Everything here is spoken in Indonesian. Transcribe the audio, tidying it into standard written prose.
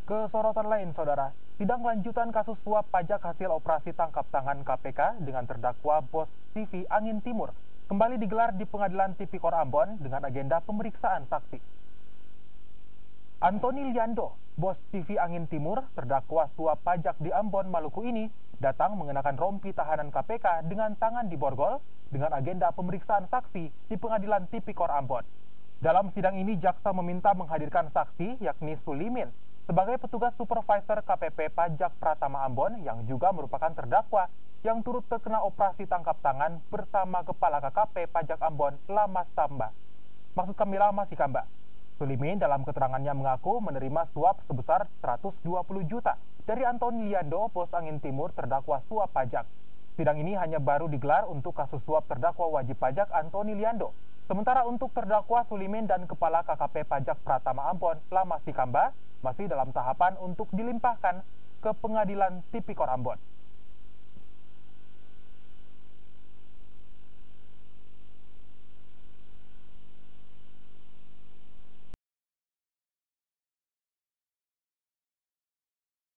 Ke sorotan lain, Saudara, sidang lanjutan kasus suap pajak hasil operasi tangkap tangan KPK dengan terdakwa bos TV Angin Timur kembali digelar di Pengadilan Tipikor Ambon dengan agenda pemeriksaan saksi. Antoni Liando, bos TV Angin Timur, terdakwa suap pajak di Ambon, Maluku ini, datang mengenakan rompi tahanan KPK dengan tangan diborgol dengan agenda pemeriksaan saksi di Pengadilan Tipikor Ambon. Dalam sidang ini, jaksa meminta menghadirkan saksi yakni Sulimin sebagai petugas supervisor KPP Pajak Pratama Ambon yang juga merupakan terdakwa yang turut terkena operasi tangkap tangan bersama Kepala KKP Pajak Ambon, Lama Samba. Maksud kami Lama Sikamba. Sulimin dalam keterangannya mengaku menerima suap sebesar 120 juta dari Antoni Liando, bos Angin Timur, terdakwa suap pajak. Sidang ini hanya baru digelar untuk kasus suap terdakwa wajib pajak Antoni Liando. Sementara untuk terdakwa Sulimin dan Kepala KKP Pajak Pratama Ambon, Lama Sikamba, masih dalam tahapan untuk dilimpahkan ke Pengadilan Tipikor Ambon.